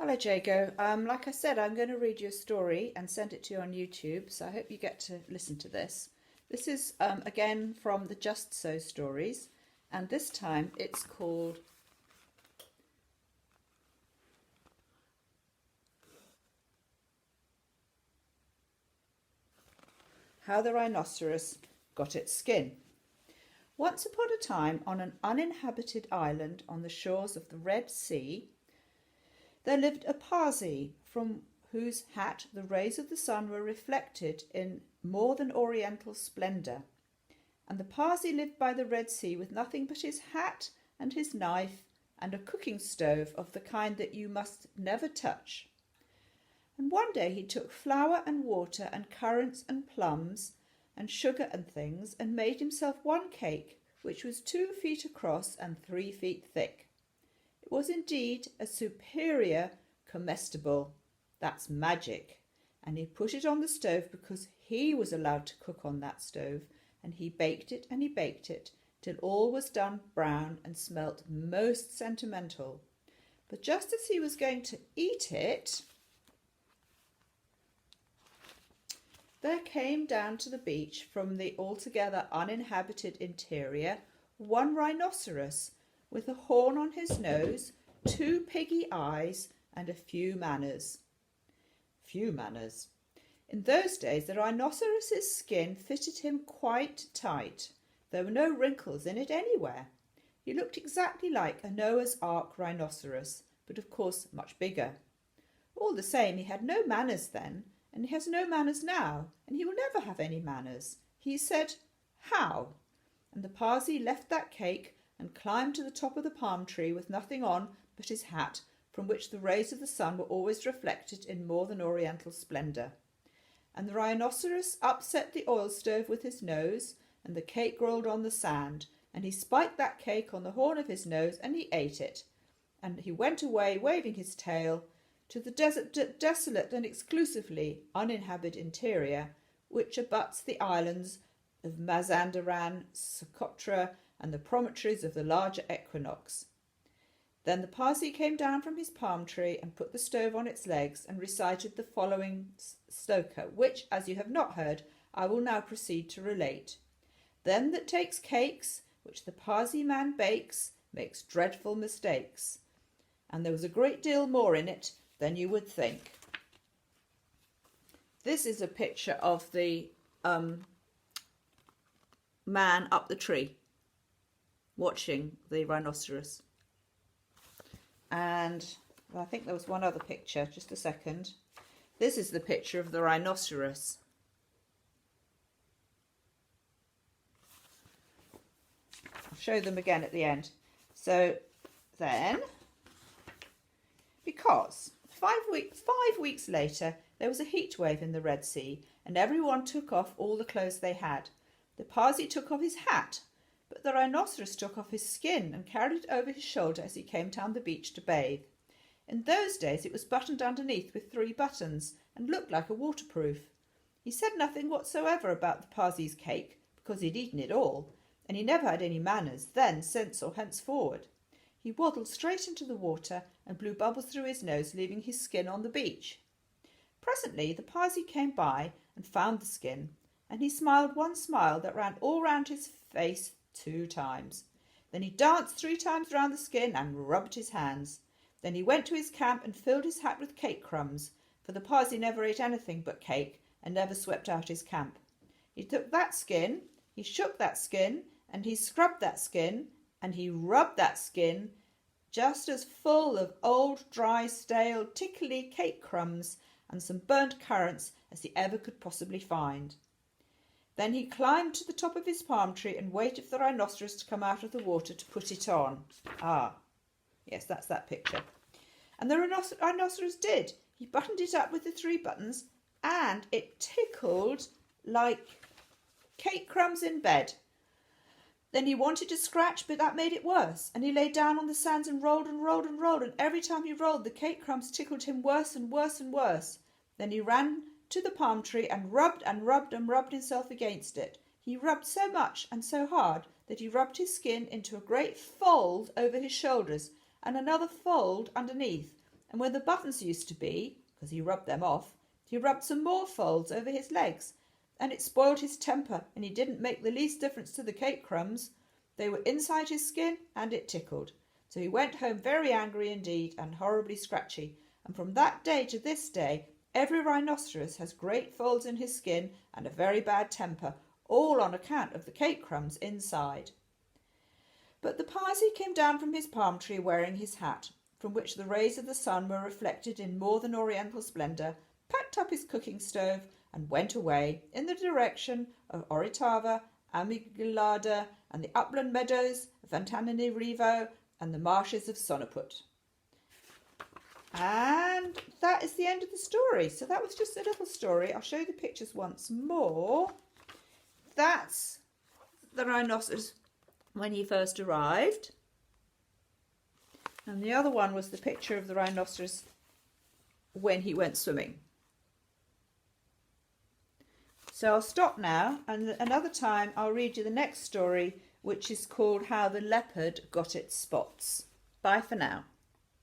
Hello, Jago. Like I said, I'm going to read you a story and send it to you on YouTube, so I hope you get to listen to this. This is, again, from the Just So stories, and this time it's called How the Rhinoceros Got Its Skin. Once upon a time, on an uninhabited island on the shores of the Red Sea, there lived a Parsi from whose hat the rays of the sun were reflected in more than oriental splendour. And the Parsi lived by the Red Sea with nothing but his hat and his knife and a cooking stove of the kind that you must never touch. And one day he took flour and water and currants and plums and sugar and things and made himself one cake which was 2 feet across and 3 feet thick. It was indeed a superior comestible, that's magic, and he put it on the stove because he was allowed to cook on that stove, and he baked it till all was done brown and smelt most sentimental. But just as he was going to eat it, there came down to the beach from the altogether uninhabited interior one rhinoceros, with a horn on his nose, 2 piggy eyes, and a few manners. Few manners. In those days the rhinoceros's skin fitted him quite tight. There were no wrinkles in it anywhere. He looked exactly like a Noah's Ark rhinoceros, but of course much bigger. All the same, he had no manners then, and he has no manners now, and he will never have any manners. He said, "How?" And the Parsi left that cake and climbed to the top of the palm tree with nothing on but his hat, from which the rays of the sun were always reflected in more than oriental splendour. And the rhinoceros upset the oil stove with his nose, and the cake rolled on the sand, and he spiked that cake on the horn of his nose, and he ate it. And he went away, waving his tail, to the desolate and exclusively uninhabited interior, which abuts the islands of Mazandaran, Socotra, and the promontories of the larger equinox. Then the Parsi came down from his palm tree and put the stove on its legs and recited the following sloka, which, as you have not heard, I will now proceed to relate. Them that takes cakes, which the Parsi man bakes, makes dreadful mistakes. And there was a great deal more in it than you would think. This is a picture of the man up the tree watching the rhinoceros. And I think there was one other picture, just a second. This is the picture of the rhinoceros. I'll show them again at the end. So then, because 5 weeks later, there was a heat wave in the Red Sea, and everyone took off all the clothes they had. The Parsi took off his hat, but the rhinoceros took off his skin and carried it over his shoulder as he came down the beach to bathe. In those days it was buttoned underneath with 3 buttons and looked like a waterproof. He said nothing whatsoever about the Parsi's cake, because he'd eaten it all, and he never had any manners then, since, or henceforward. He waddled straight into the water and blew bubbles through his nose, leaving his skin on the beach. Presently the Parsi came by and found the skin, and he smiled one smile that ran all round his face 2 times. Then he danced 3 times round the skin and rubbed his hands. Then he went to his camp and filled his hat with cake crumbs, for the Parsi never ate anything but cake and never swept out his camp. He took that skin, he shook that skin, and he scrubbed that skin, and he rubbed that skin just as full of old, dry, stale, tickly cake crumbs and some burnt currants as he ever could possibly find. Then he climbed to the top of his palm tree and waited for the rhinoceros to come out of the water to put it on. Ah, yes, that's that picture. And the rhinoceros did. He buttoned it up with the 3 buttons, and it tickled like cake crumbs in bed. Then he wanted to scratch, but that made it worse, and he lay down on the sands and rolled and rolled and rolled, and every time he rolled, the cake crumbs tickled him worse and worse and worse. Then he ran to the palm tree and rubbed and rubbed and rubbed himself against it. He rubbed so much and so hard that he rubbed his skin into a great fold over his shoulders and another fold underneath, and where the buttons used to be, because he rubbed them off, he rubbed some more folds over his legs, and it spoiled his temper, and he didn't make the least difference to the cake crumbs. They were inside his skin, and it tickled. So he went home very angry indeed, and horribly scratchy, and from that day to this day, every rhinoceros has great folds in his skin and a very bad temper, all on account of the cake crumbs inside. But the Parsi came down from his palm tree wearing his hat, from which the rays of the sun were reflected in more than oriental splendour, packed up his cooking stove, and went away in the direction of Oritava, Amygdalada, and the upland meadows of Antananarivo and the marshes of Sonaput. And that is the end of the story. So that was just a little story. I'll show you the pictures once more. That's the rhinoceros when he first arrived. And the other one was the picture of the rhinoceros when he went swimming. So I'll stop now, and another time I'll read you the next story, which is called How the Leopard Got Its Spots. Bye for now.